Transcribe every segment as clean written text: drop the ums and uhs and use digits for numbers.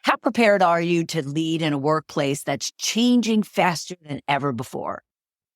How prepared are you to lead in a workplace that's changing faster than ever before?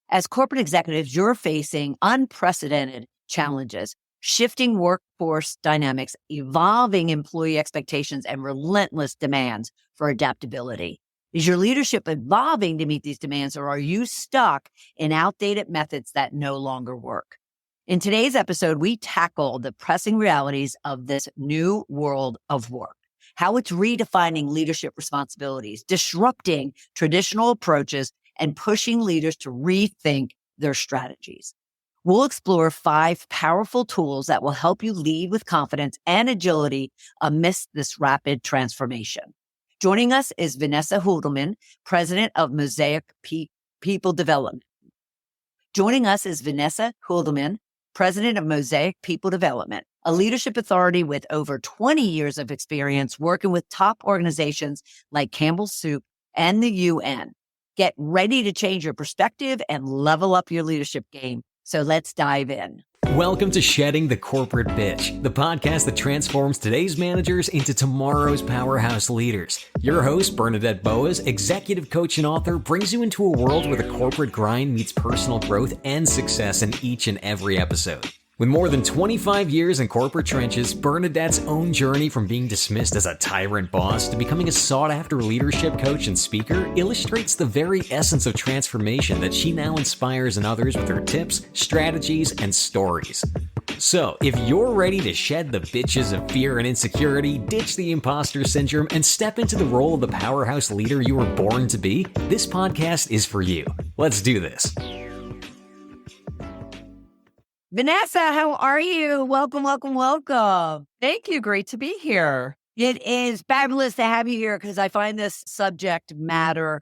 As corporate executives, you're facing unprecedented challenges, shifting workforce dynamics, evolving employee expectations, and relentless demands for adaptability. Is your leadership evolving to meet these demands, or are you stuck in outdated methods that no longer work? In today's episode, we tackle the pressing realities of this new world of work, how it's redefining leadership responsibilities, disrupting traditional approaches, and pushing leaders to rethink their strategies. We'll explore 5 powerful tools that will help you lead with confidence and agility amidst this rapid transformation. Joining us is Vanessa Judelman, President of Mosaic People Development. Joining us is Vanessa Judelman, President of Mosaic People Development, a leadership authority with over 20 years of experience working with top organizations like Campbell's Soup and the UN. Get ready to change your perspective and level up your leadership game. So let's dive in. Welcome to Shedding the Corporate Bitch, the podcast that transforms today's managers into tomorrow's powerhouse leaders. Your host, Bernadette Boas, executive coach and author, brings you into a world where the corporate grind meets personal growth and success in each and every episode. With more than 25 years in corporate trenches, Bernadette's own journey from being dismissed as a tyrant boss to becoming a sought-after leadership coach and speaker illustrates the very essence of transformation that she now inspires in others with her tips, strategies, and stories. So, if you're ready to shed the bitches of fear and insecurity, ditch the imposter syndrome, and step into the role of the powerhouse leader you were born to be, this podcast is for you. Let's do this. Vanessa, how are you? Welcome. Thank you. Great to be here. It is fabulous to have you here because I find this subject matter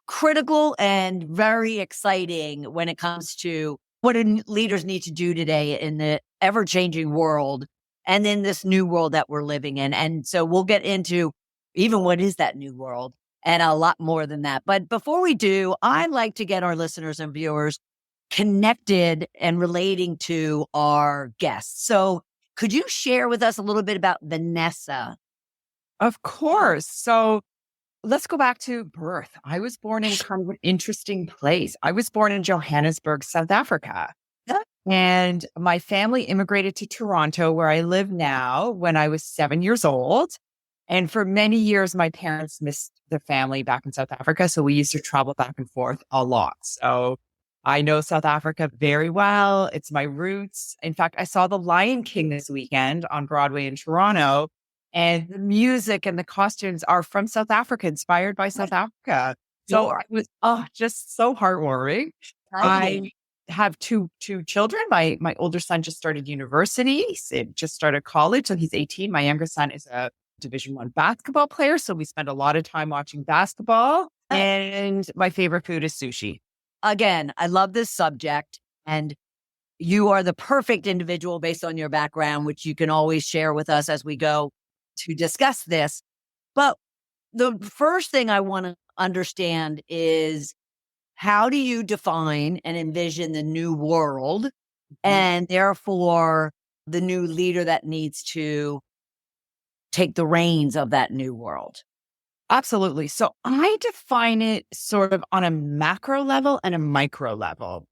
critical and very exciting when it comes to what leaders need to do today in the ever-changing world and in this new world that we're living in. And so we'll get into even what is that new world and a lot more than that. But before we do, I like to get our listeners and viewers connected and relating to our guests. So could you share with us a little bit about Vanessa? Of course. So let's go back to birth. I was born in kind of an interesting place. I was born in Johannesburg, South Africa. And my family immigrated to Toronto, where I live now, when I was 7 years old. And for many years, my parents missed their family back in South Africa. So we used to travel back and forth a lot. So I know South Africa very well. It's my roots. In fact, I saw The Lion King this weekend on Broadway in Toronto, and the music and the costumes are from South Africa, inspired by South Africa. So it was just so heartwarming. I have two children. My older son just started university. He just started college, so he's 18. My younger son is a Division I basketball player, so we spend a lot of time watching basketball. And my favorite food is sushi. Again, I love this subject, and you are the perfect individual based on your background, which you can always share with us as we go to discuss this. But the first thing I want to understand is, how do you define and envision the new world and therefore the new leader that needs to take the reins of that new world? Absolutely. So I define it sort of on a macro level and a micro level.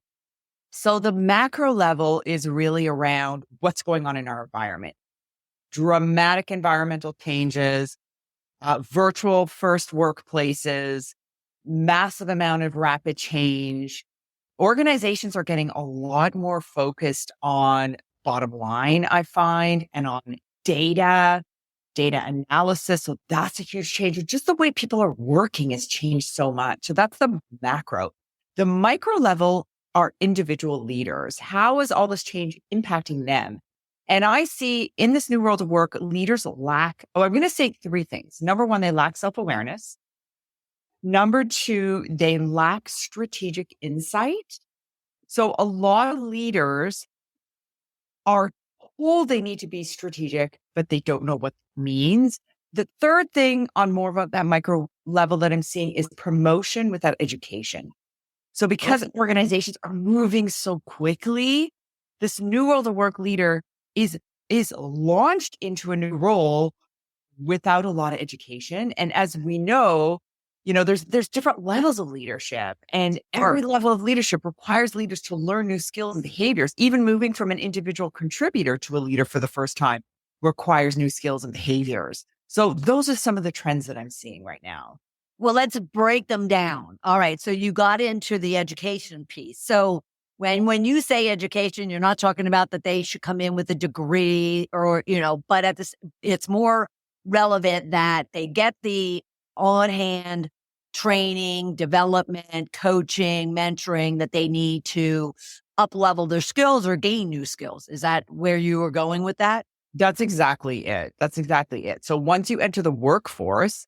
So the macro level is really around what's going on in our environment. Dramatic environmental changes, virtual first workplaces, massive amount of rapid change. Organizations are getting a lot more focused on bottom line, I find, and on data analysis. So that's a huge change. Just the way people are working has changed so much. So that's the macro. The micro level are individual leaders. How is all this change impacting them? And I see in this new world of work, leaders lack, I'm going to say 3 things. Number 1, they lack self-awareness. Number 2, they lack strategic insight. So a lot of leaders are told they need to be strategic, but they don't know what it means. The third thing on more of that micro level that I'm seeing is promotion without education. So because organizations are moving so quickly, this new world of work leader is launched into a new role without a lot of education. And as we know, there's different levels of leadership, and every level of leadership requires leaders to learn new skills and behaviors. Even moving from an individual contributor to a leader for the first time requires new skills and behaviors. So those are some of the trends that I'm seeing right now. Well, let's break them down. All right. So you got into the education piece. So when you say education, you're not talking about that they should come in with a degree or, but it's more relevant that they get the on-hand training, development, coaching, mentoring that they need to up-level their skills or gain new skills. Is that where you were going with that? That's exactly it. So once you enter the workforce,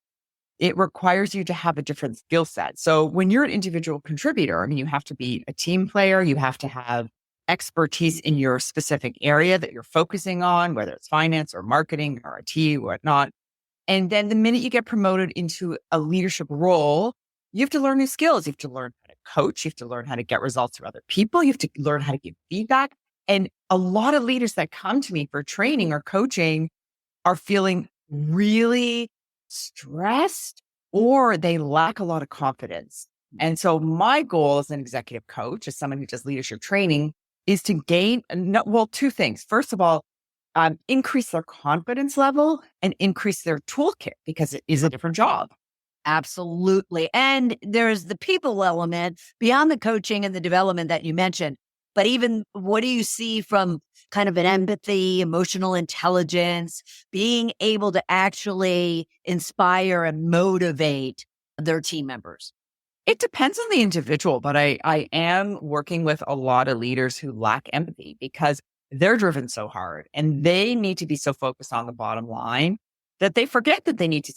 it requires you to have a different skill set. So when you're an individual contributor, you have to be a team player. You have to have expertise in your specific area that you're focusing on, whether it's finance or marketing or IT or whatnot. And then the minute you get promoted into a leadership role, you have to learn new skills. You have to learn how to coach. You have to learn how to get results from other people. You have to learn how to give feedback. And a lot of leaders that come to me for training or coaching are feeling really stressed or they lack a lot of confidence. And so my goal as an executive coach, as someone who does leadership training, is to gain, two things. First of all, increase their confidence level and increase their toolkit because it is a different job. Absolutely. And there's the people element beyond the coaching and the development that you mentioned. But even what do you see from kind of an empathy, emotional intelligence, being able to actually inspire and motivate their team members? It depends on the individual, but I am working with a lot of leaders who lack empathy because they're driven so hard and they need to be so focused on the bottom line that they forget that they need to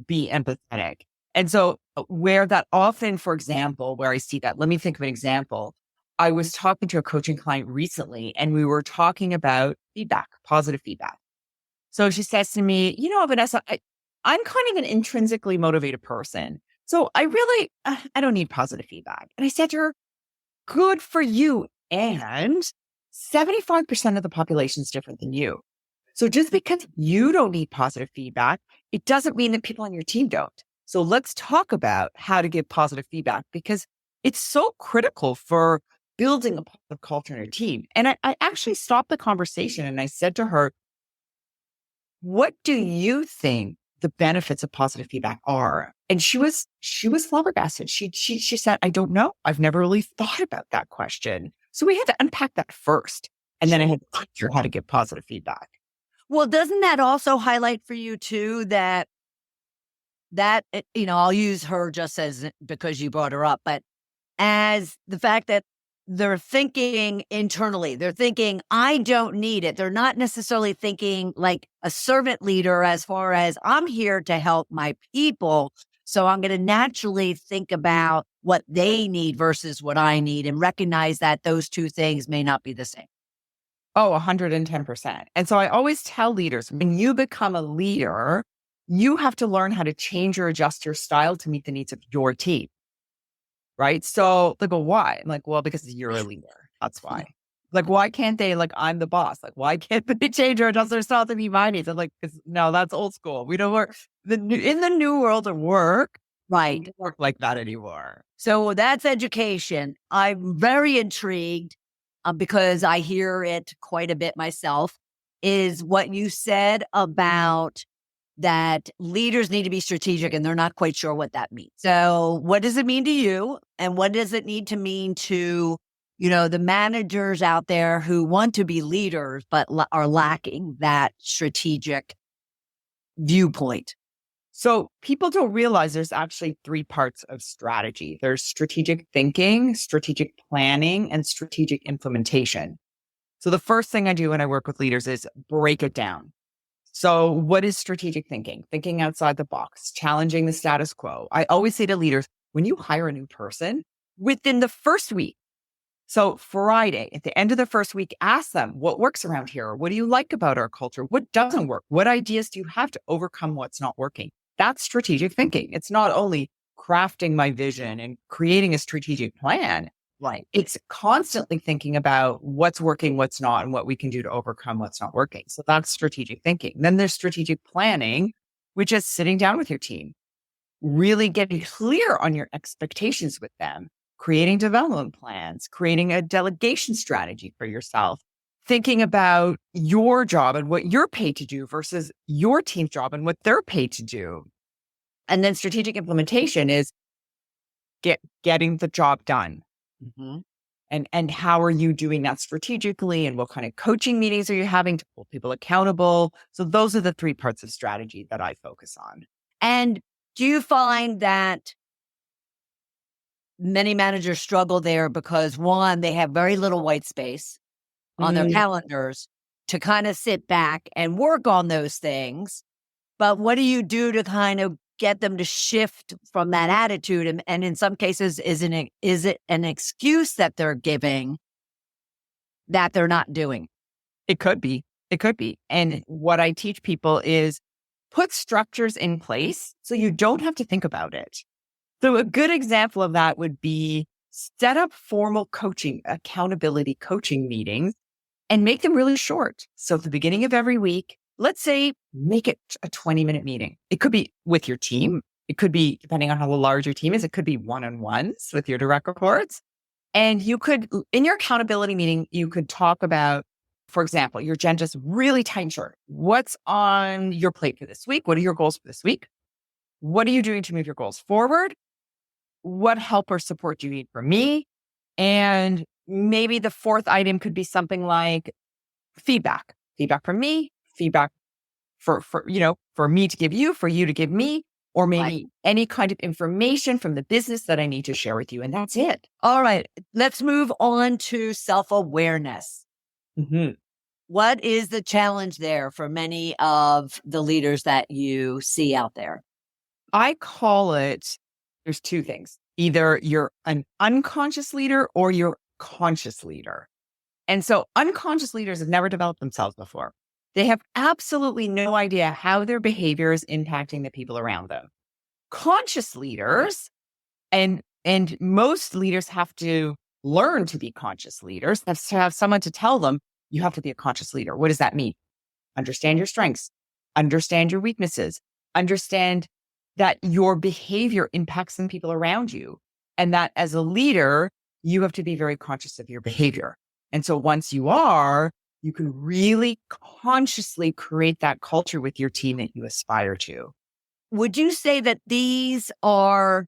be empathetic. And so where that often, for example, where I see that, let me think of an example. I was talking to a coaching client recently and we were talking about feedback, positive feedback. So she says to me, Vanessa, I'm kind of an intrinsically motivated person. So I don't need positive feedback. And I said to her, good for you. And 75% of the population is different than you. So just because you don't need positive feedback, it doesn't mean that people on your team don't. So let's talk about how to give positive feedback because it's so critical for building a positive culture in your team. And I actually stopped the conversation and I said to her, what do you think the benefits of positive feedback are? And she was flabbergasted. She said, I don't know. I've never really thought about that question. So we had to unpack that first. And then I had to teach her how to give positive feedback. Well, doesn't that also highlight for you too that, I'll use her just as because you brought her up, but as the fact that they're thinking internally, they're thinking, I don't need it. They're not necessarily thinking like a servant leader as far as I'm here to help my people. So I'm going to naturally think about what they need versus what I need and recognize that those two things may not be the same. Oh, 110%. And so I always tell leaders, when you become a leader, you have to learn how to change or adjust your style to meet the needs of your team. Right? So they go, why? I'm like, well, because you're a leader. That's why. Like, why can't they, I'm the boss. Like, why can't they change or adjust their style to meet my needs? I'm like, no, that's old school. We don't work in the new world of work. Right. We don't work like that anymore. So that's education. I'm very intrigued because I hear it quite a bit myself, is what you said about that leaders need to be strategic and they're not quite sure what that means. So what does it mean to you? And what does it need to mean to, the managers out there who want to be leaders, but are lacking that strategic viewpoint? So people don't realize there's actually 3 parts of strategy. There's strategic thinking, strategic planning, and strategic implementation. So the first thing I do when I work with leaders is break it down. So what is strategic thinking? Thinking outside the box, challenging the status quo. I always say to leaders, when you hire a new person, within the first week, so Friday, at the end of the first week, ask them, what works around here? What do you like about our culture? What doesn't work? What ideas do you have to overcome what's not working? That's strategic thinking. It's not only crafting my vision and creating a strategic plan. Right. It's constantly thinking about what's working, what's not, and what we can do to overcome what's not working. So that's strategic thinking. Then there's strategic planning, which is sitting down with your team, really getting clear on your expectations with them, creating development plans, creating a delegation strategy for yourself, thinking about your job and what you're paid to do versus your team's job and what they're paid to do. And then strategic implementation is getting the job done. Mhm. And how are you doing that strategically? And what kind of coaching meetings are you having to hold people accountable? So those are the 3 parts of strategy that I focus on. And do you find that many managers struggle there because, one, they have very little white space on their calendars to kind of sit back and work on those things? But what do you do to kind of get them to shift from that attitude? And in some cases, is it an excuse that they're giving that they're not doing? It could be. It could be. And what I teach people is put structures in place so you don't have to think about it. So a good example of that would be set up formal coaching, accountability coaching meetings and make them really short. So at the beginning of every week, let's say make it a 20-minute meeting. It could be with your team. It could be, depending on how large your team is, it could be one-on-ones with your direct reports. And you could, in your accountability meeting, you could talk about, for example, your agenda's really tight and short. What's on your plate for this week? What are your goals for this week? What are you doing to move your goals forward? What help or support do you need from me? And maybe the 4th item could be something like feedback from me, feedback for me to give you, for you to give me, or maybe any kind of information from the business that I need to share with you. And that's it. All right. Let's move on to self-awareness. Mm-hmm. What is the challenge there for many of the leaders that you see out there? I call it, there's 2 things. Either you're an unconscious leader or you're a conscious leader. And so unconscious leaders have never developed themselves before. They have absolutely no idea how their behavior is impacting the people around them. Conscious leaders, and most leaders have to learn to be conscious leaders, have to have someone to tell them, you have to be a conscious leader. What does that mean? Understand your strengths, understand your weaknesses, understand that your behavior impacts the people around you. And that as a leader, you have to be very conscious of your behavior. And so once you are, you can really consciously create that culture with your team that you aspire to. Would you say that these are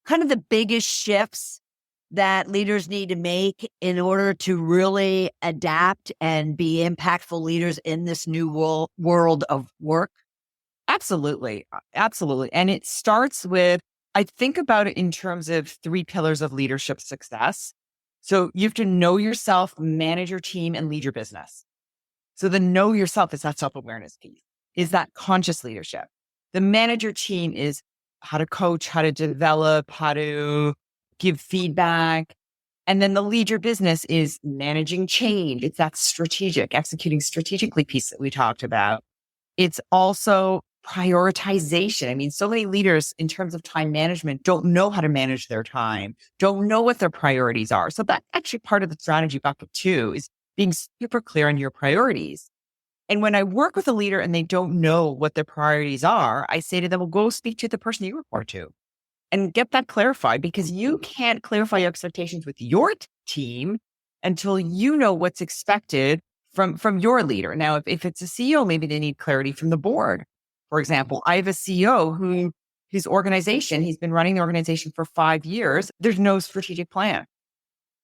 kind of the biggest shifts that leaders need to make in order to really adapt and be impactful leaders in this new world of work? Absolutely. Absolutely. And it starts with, I think about it in terms of 3 pillars of leadership success. So you have to know yourself, manage your team, and lead your business. So the know yourself is that self-awareness piece, is that conscious leadership. The manager team is how to coach, how to develop, how to give feedback. And then the lead your business is managing change. It's that strategic, executing strategically piece that we talked about. It's also prioritization. I mean, so many leaders in terms of time management don't know how to manage their time, don't know what their priorities are. So that's actually part of the strategy bucket 2 is being super clear on your priorities. And when I work with a leader and they don't know what their priorities are, I say to them, well, go speak to the person you report to and get that clarified, because you can't clarify your expectations with your team until you know what's expected from your leader. Now, if it's a CEO, maybe they need clarity from the board. For example, I have a CEO who his organization, he's been running the organization for 5 years. There's no strategic plan.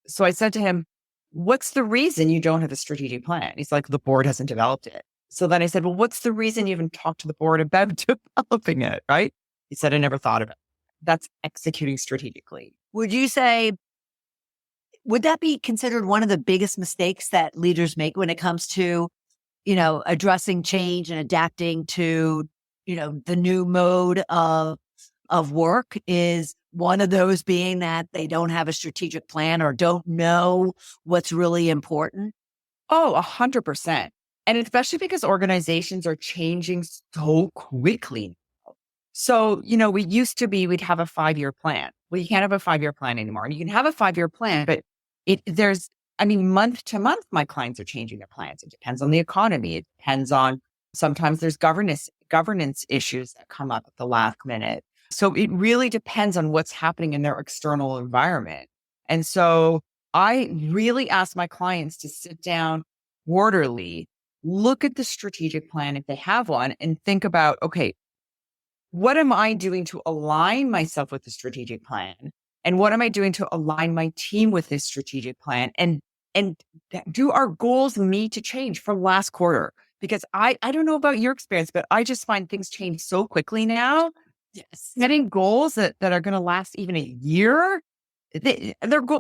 So I said to him, what's the reason you don't have a strategic plan? He's like, the board hasn't developed it. So then I said, well, what's the reason you haven't talked to the board about developing it? Right? He said, I never thought of it. That's executing strategically. Would you say, would that be considered one of the biggest mistakes that leaders make when it comes to, addressing change and adapting to, the new mode of work? Is one of those being that they don't have a strategic plan or don't know what's really important? Oh, 100%. And especially because organizations are changing so quickly. So, we'd have a 5-year plan. Well, you can't have a 5-year plan anymore. And you can have a 5-year plan, but month to month, my clients are changing their plans. It depends on the economy. It depends on Sometimes there's governance issues that come up at the last minute. So it really depends on what's happening in their external environment. And so I really ask my clients to sit down quarterly, look at the strategic plan if they have one, and think about, okay, what am I doing to align myself with the strategic plan? And what am I doing to align my team with this strategic plan? And do our goals need to change from last quarter? Because I don't know about your experience, but I just find things change so quickly now. Yes. Setting goals that are going to last even a year,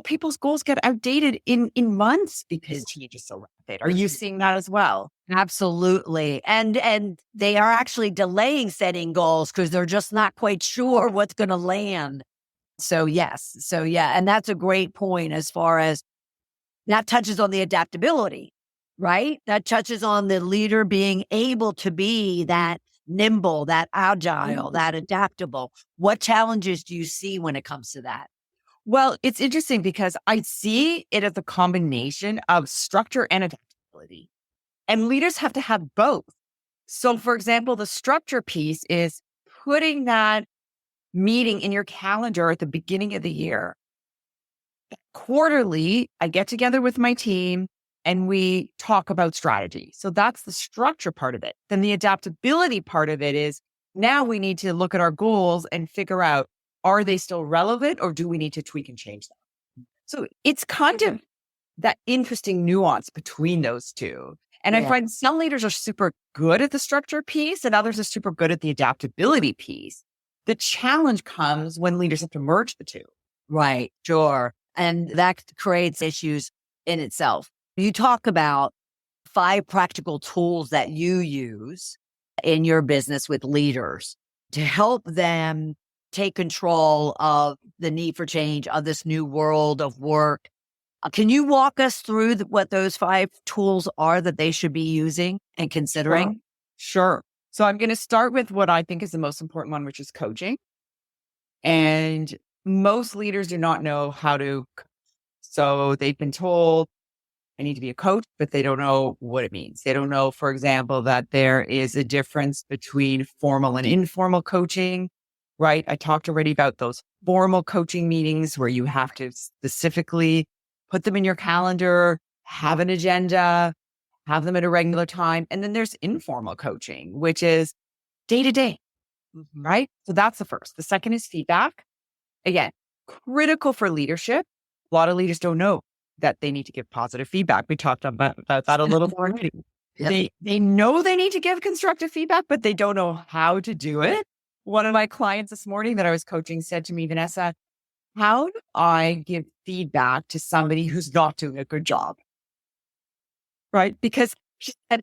people's goals get outdated in months because change is so rapid. Are you seeing that as well? Absolutely. And they are actually delaying setting goals because they're just not quite sure what's going to land. So yes. So yeah. And that's a great point as far as that touches on the adaptability, right? That touches on the leader being able to be that nimble, that agile, that adaptable. What challenges do you see when it comes to that? Well, it's interesting because I see it as a combination of structure and adaptability. And leaders have to have both. So, for example, the structure piece is putting that meeting in your calendar at the beginning of the year. Quarterly, I get together with my team and we talk about strategy. So that's the structure part of it. Then the adaptability part of it is now we need to look at our goals and figure out, are they still relevant or do we need to tweak and change them? So it's kind of that interesting nuance between those two. And I find some leaders are super good at the structure piece and others are super good at the adaptability piece. The challenge comes when leaders have to merge the two. Right. Sure. And that creates issues in itself. You talk about 5 practical tools that you use in your business with leaders to help them take control of the need for change of this new world of work. Can you walk us through what those 5 tools are that they should be using and considering? Sure. So I'm going to start with what I think is the most important one, which is coaching. And most leaders do not know how to coach. So they've been told, I need to be a coach, but they don't know what it means. They don't know, for example, that there is a difference between formal and informal coaching, right? I talked already about those formal coaching meetings where you have to specifically put them in your calendar, have an agenda, have them at a regular time. And then there's informal coaching, which is day to day, right? So that's the first. The second is feedback. Again, critical for leadership. A lot of leaders don't know that they need to give positive feedback. We talked about that a little already. Yep. They know they need to give constructive feedback, but they don't know how to do it. One of my clients this morning that I was coaching said to me, Vanessa, how do I give feedback to somebody who's not doing a good job? Right? Because she said,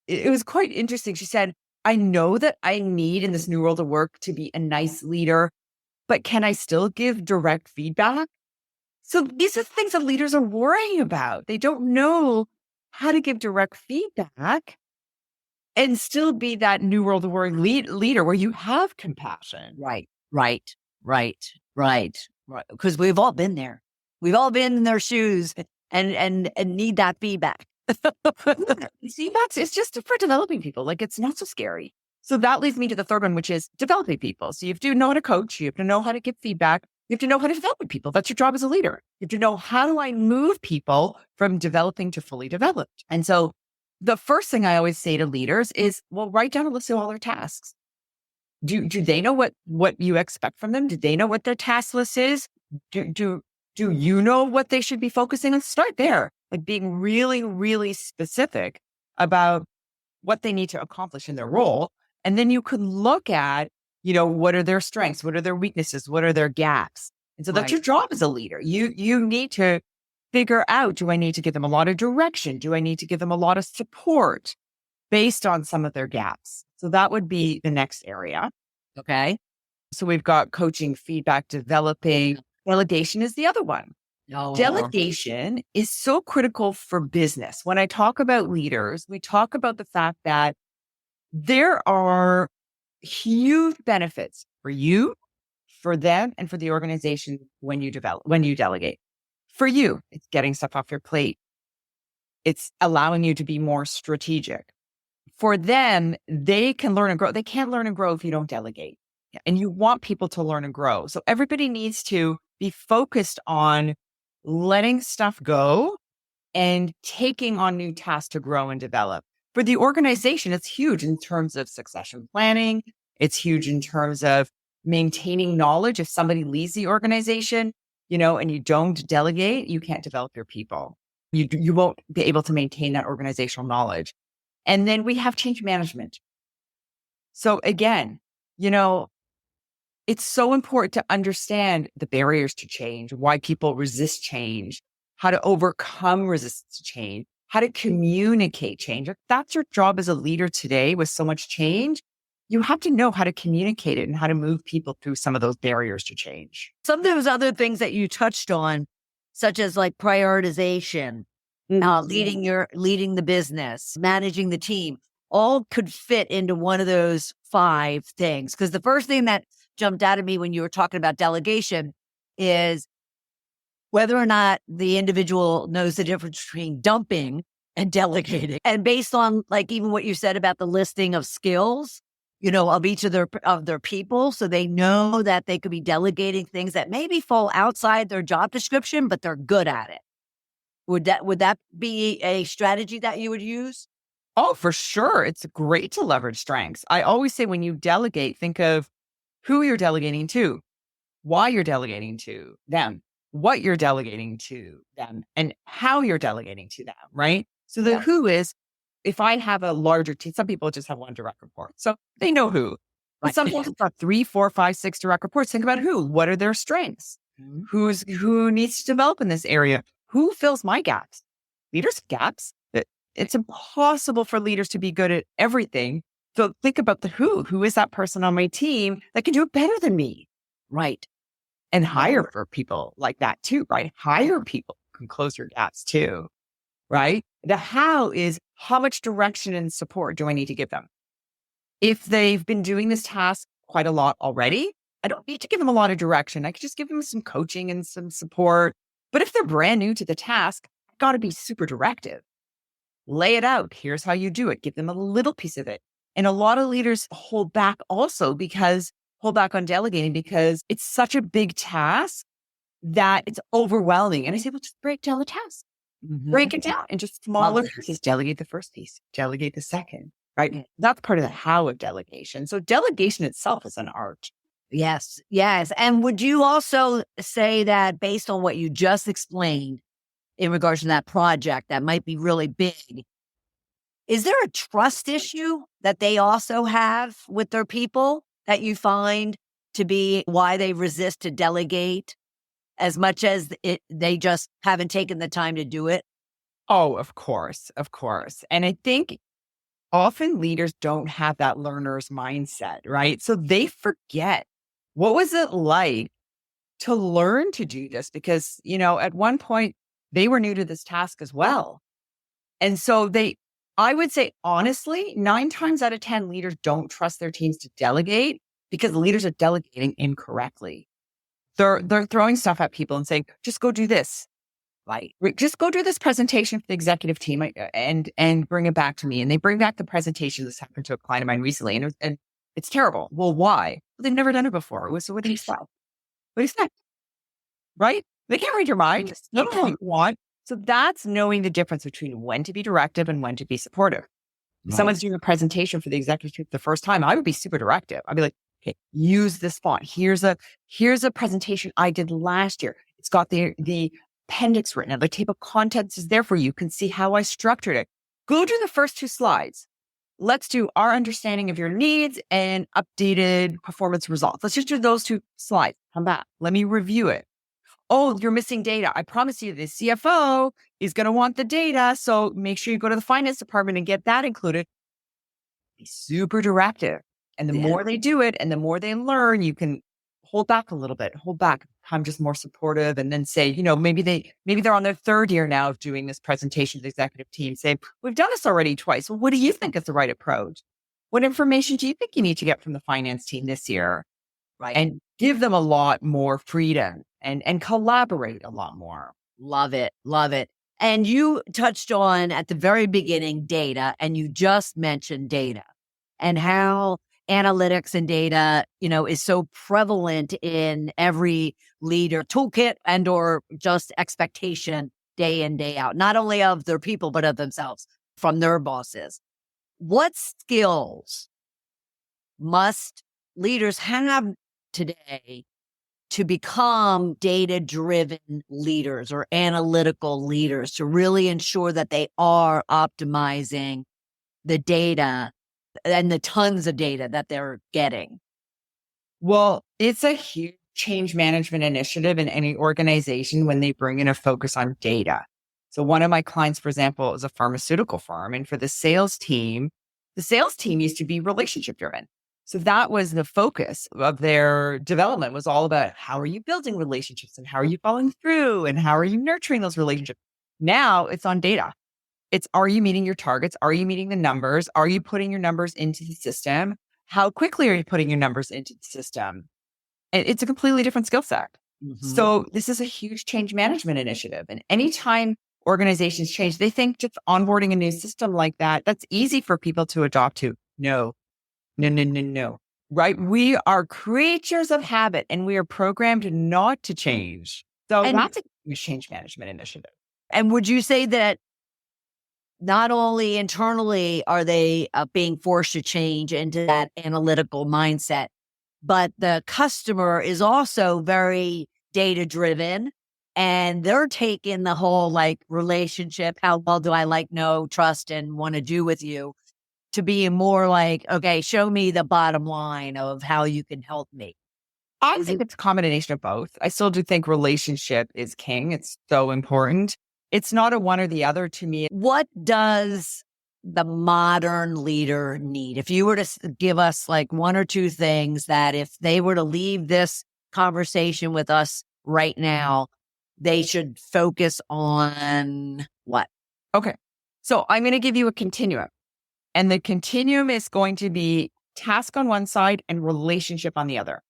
it was quite interesting. She said, I know that I need in this new world of work to be a nice leader, but can I still give direct feedback? So these are things that leaders are worrying about. They don't know how to give direct feedback and still be that new world of work leader where you have compassion. Right. Because we've all been there. We've all been in their shoes and need that feedback. Feedback is just for developing people. Like it's not so scary. So that leads me to the third one, which is developing people. So you have to know how to coach. You have to know how to give feedback. You have to know how to develop people. That's your job as a leader. You have to know, how do I move people from developing to fully developed? And so the first thing I always say to leaders is, well, write down a list of all their tasks. Do they know what you expect from them? Do they know what their task list is? Do you know what they should be focusing on? Start there, like being really, really specific about what they need to accomplish in their role. And then you can look at, what are their strengths? What are their weaknesses? What are their gaps? And so that's your job as a leader. You need to figure out, do I need to give them a lot of direction? Do I need to give them a lot of support based on some of their gaps? So that would be the next area. Okay. So we've got coaching, feedback, developing. Delegation is the other one. Delegation is so critical for business. When I talk about leaders, we talk about the fact that there are huge benefits for you, for them, and for the organization when you delegate. For you, it's getting stuff off your plate. It's allowing you to be more strategic. for them, they can learn and grow. They can't learn and grow if you don't delegate. And you want people to learn and grow. So everybody needs to be focused on letting stuff go and taking on new tasks to grow and develop. For the organization, it's huge in terms of succession planning. It's huge in terms of maintaining knowledge. If somebody leaves the organization, and you don't delegate, you can't develop your people. You won't be able to maintain that organizational knowledge. And then we have change management. So again, it's so important to understand the barriers to change, why people resist change, how to overcome resistance to change, how to communicate change. If that's your job as a leader today with so much change, you have to know how to communicate it and how to move people through some of those barriers to change. Some of those other things that you touched on, such as like prioritization, leading the business, managing the team, all could fit into one of those 5 things. Because the first thing that jumped out at me when you were talking about delegation is whether or not the individual knows the difference between dumping and delegating. And based on like even what you said about the listing of skills, of each of their people, so they know that they could be delegating things that maybe fall outside their job description, but they're good at it. Would that be a strategy that you would use? Oh, for sure. It's great to leverage strengths. I always say when you delegate, think of who you're delegating to, why you're delegating to them, what you're delegating to them, and how you're delegating to them, right? So the who is, if I have a larger team, some people just have one direct report. So they know who. But some people have 3, 4, 5, 6 direct reports. Think about who. What are their strengths? Who needs to develop in this area? Who fills my gaps? Leaders have gaps. It's impossible for leaders to be good at everything. So think about the who. Who is that person on my team that can do it better than me? Right. And hire for people like that too, right? Hire people who can close your gaps too, right? The how is how much direction and support do I need to give them? If they've been doing this task quite a lot already, I don't need to give them a lot of direction. I could just give them some coaching and some support. But if they're brand new to the task, I've got to be super directive. Lay it out. Here's how you do it. Give them a little piece of it. And a lot of leaders hold back on delegating because it's such a big task that it's overwhelming. And I say, well, just break down the task. Break it down into smaller pieces. Delegate the first piece. Delegate the second, right? That's part of the how of delegation. So delegation itself is an art. Yes. And would you also say that based on what you just explained in regards to that project that might be really big, is there a trust issue that they also have with their people that you find to be why they resist to delegate as much as they just haven't taken the time to do it? Oh, of course. And I think often leaders don't have that learner's mindset, right? So they forget, what was it like to learn to do this? Because, at one point they were new to this task as well. And so I would say, honestly, 9 times out of 10 leaders don't trust their teams to delegate because leaders are delegating incorrectly. They're throwing stuff at people and saying, just go do this. Right. Just go do this presentation for the executive team and bring it back to me. And they bring back the presentation. This happened to a client of mine recently and it's terrible. Well, why? Well, they've never done it before. So what do you say? What do you say? Right? They can't read your mind. Just know what you want. So that's knowing the difference between when to be directive and when to be supportive. If someone's doing a presentation for the executive team the first time, I would be super directive. I'd be like, okay, use this font. Here's a presentation I did last year. It's got the appendix written, and the table of contents is there for you. You can see how I structured it. Go do the first 2 slides. Let's do our understanding of your needs and updated performance results. Let's just do those 2 slides. Come back. Let me review it. Oh, you're missing data. I promise you the CFO is going to want the data. So make sure you go to the finance department and get that included. Be super directive. And the more they do it and the more they learn, you can hold back a little bit, I'm just more supportive. And then say, maybe they're on their 3rd year now of doing this presentation to the executive team. Say, we've done this already twice. Well, what do you think is the right approach? What information do you think you need to get from the finance team this year? Right. And give them a lot more freedom and collaborate a lot more. Love it. And you touched on at the very beginning data, and you just mentioned data and how analytics and data, is so prevalent in every leader toolkit and or just expectation day in, day out, not only of their people, but of themselves from their bosses. What skills must leaders have today to become data-driven leaders or analytical leaders to really ensure that they are optimizing the data and the tons of data that they're getting? Well, it's a huge change management initiative in any organization when they bring in a focus on data. So one of my clients, for example, is a pharmaceutical firm. And for the sales team used to be relationship driven. So that was the focus of their development, was all about how are you building relationships and how are you following through and how are you nurturing those relationships? Now it's on data. It's, are you meeting your targets? Are you meeting the numbers? Are you putting your numbers into the system? How quickly are you putting your numbers into the system? And it's a completely different skill set. Mm-hmm. So this is a huge change management initiative. And anytime organizations change, they think just onboarding a new system like that, that's easy for people to adopt to. No. Right? We are creatures of habit and we are programmed not to change. So that's a huge change management initiative. And would you say that not only internally are they being forced to change into that analytical mindset, but the customer is also very data driven and they're taking the whole relationship, how well do I know, trust, and want to do with you, to be more okay, show me the bottom line of how you can help me? I think it's a combination of both. I still do think relationship is king. It's so important. It's not a one or the other to me. What does the modern leader need? If you were to give us one or two things that if they were to leave this conversation with us right now, they should focus on what? Okay. So I'm going to give you a continuum. And the continuum is going to be task on one side and relationship on the other.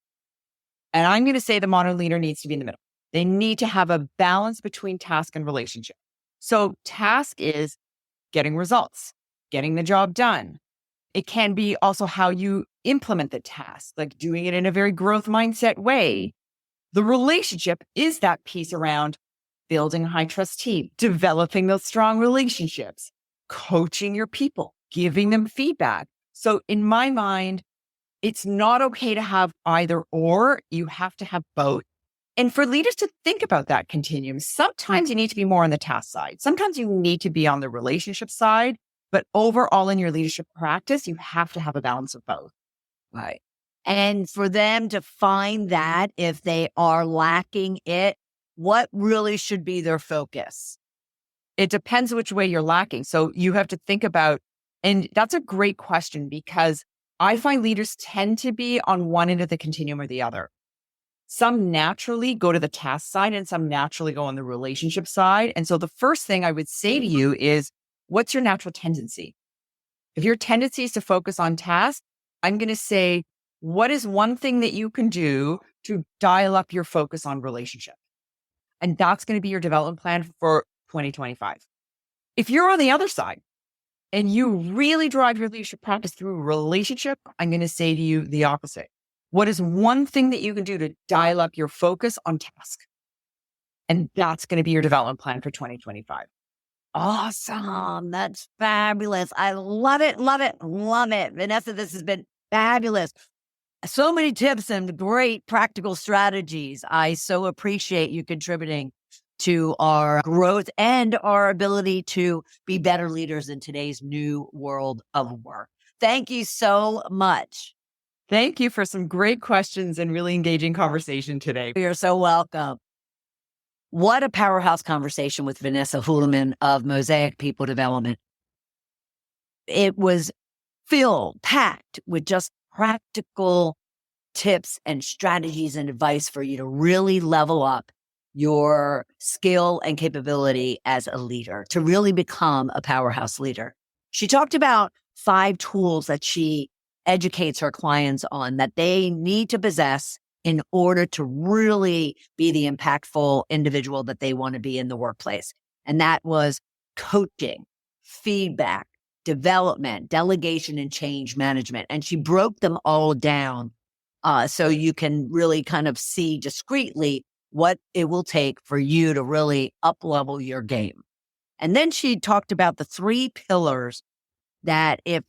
And I'm going to say the modern leader needs to be in the middle. They need to have a balance between task and relationship. So task is getting results, getting the job done. It can be also how you implement the task, like doing it in a very growth mindset way. The relationship is that piece around building a high trust team, developing those strong relationships, coaching your people, giving them feedback. So in my mind, it's not okay to have either or. You have to have both. And for leaders to think about that continuum, sometimes you need to be more on the task side. Sometimes you need to be on the relationship side. But overall in your leadership practice, you have to have a balance of both. Right. And for them to find that, if they are lacking it, what really should be their focus? It depends which way you're lacking. So you have to think about, and that's a great question because I find leaders tend to be on one end of the continuum or the other. Some naturally go to the task side and some naturally go on the relationship side. And so the first thing I would say to you is, what's your natural tendency? If your tendency is to focus on tasks, I'm going to say, what is one thing that you can do to dial up your focus on relationship? And that's going to be your development plan for 2025. If you're on the other side and you really drive your leadership practice through relationship, I'm going to say to you the opposite. What is one thing that you can do to dial up your focus on task? And that's going to be your development plan for 2025. Awesome. That's fabulous. I love it, love it, love it. Vanessa, this has been fabulous. So many tips and great practical strategies. I so appreciate you contributing to our growth and our ability to be better leaders in today's new world of work. Thank you so much. Thank you for some great questions and really engaging conversation today. You're so welcome. What a powerhouse conversation with Vanessa Judelman of Mosaic People Development. It was packed with just practical tips and strategies and advice for you to really level up your skill and capability as a leader, to really become a powerhouse leader. She talked about 5 tools that she educates her clients on that they need to possess in order to really be the impactful individual that they want to be in the workplace. And that was coaching, feedback, development, delegation, and change management. And she broke them all down so you can really kind of see discreetly what it will take for you to really up-level your game. And then she talked about the 3 pillars that if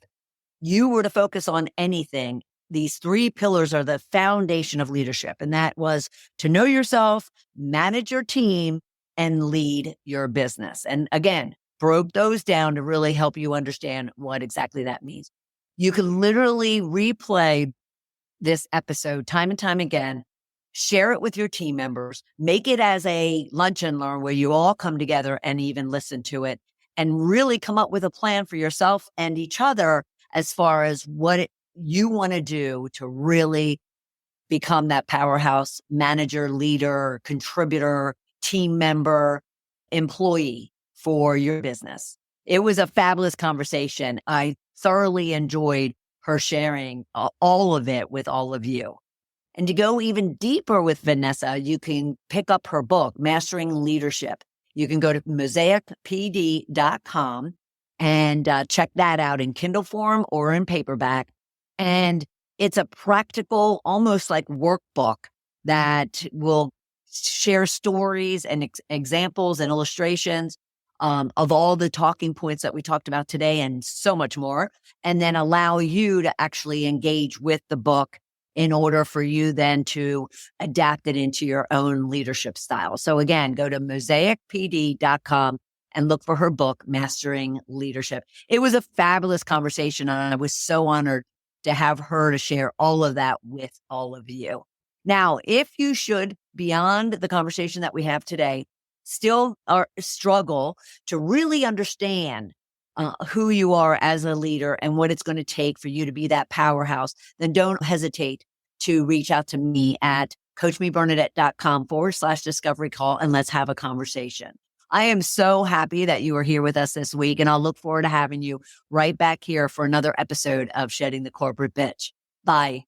you were to focus on anything, these 3 pillars are the foundation of leadership. And that was to know yourself, manage your team, and lead your business. And again, broke those down to really help you understand what exactly that means. You can literally replay this episode time and time again, share it with your team members, make it as a lunch and learn where you all come together and even listen to it, and really come up with a plan for yourself and each other as far as what you want to do to really become that powerhouse manager, leader, contributor, team member, employee for your business. It was a fabulous conversation. I thoroughly enjoyed her sharing all of it with all of you. And to go even deeper with Vanessa, you can pick up her book, Mastering Leadership. You can go to mosaicpd.com and check that out in Kindle form or in paperback. And it's a practical, almost like workbook that will share stories and examples and illustrations of all the talking points that we talked about today and so much more, and then allow you to actually engage with the book in order for you then to adapt it into your own leadership style. So again, go to mosaicpd.com and look for her book, Mastering Leadership. It was a fabulous conversation, and I was so honored to have her to share all of that with all of you. Now, if you should, beyond the conversation that we have today, still struggle to really understand who you are as a leader and what it's going to take for you to be that powerhouse, then don't hesitate to reach out to me at coachmebernadette.com/discovery call, and let's have a conversation. I am so happy that you are here with us this week, and I'll look forward to having you right back here for another episode of Shedding the Corporate Bitch. Bye.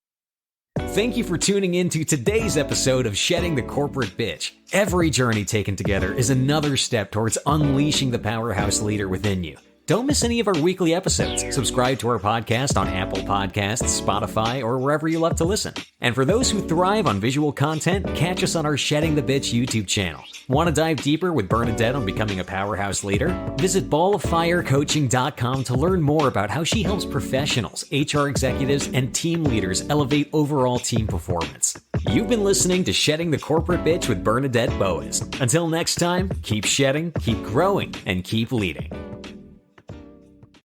Thank you for tuning in to today's episode of Shedding the Corporate Bitch. Every journey taken together is another step towards unleashing the powerhouse leader within you. Don't miss any of our weekly episodes. Subscribe to our podcast on Apple Podcasts, Spotify, or wherever you love to listen. And for those who thrive on visual content, catch us on our Shedding the Bitch YouTube channel. Want to dive deeper with Bernadette on becoming a powerhouse leader? Visit balloffirecoaching.com to learn more about how she helps professionals, HR executives, and team leaders elevate overall team performance. You've been listening to Shedding the Corporate Bitch with Bernadette Boas. Until next time, keep shedding, keep growing, and keep leading.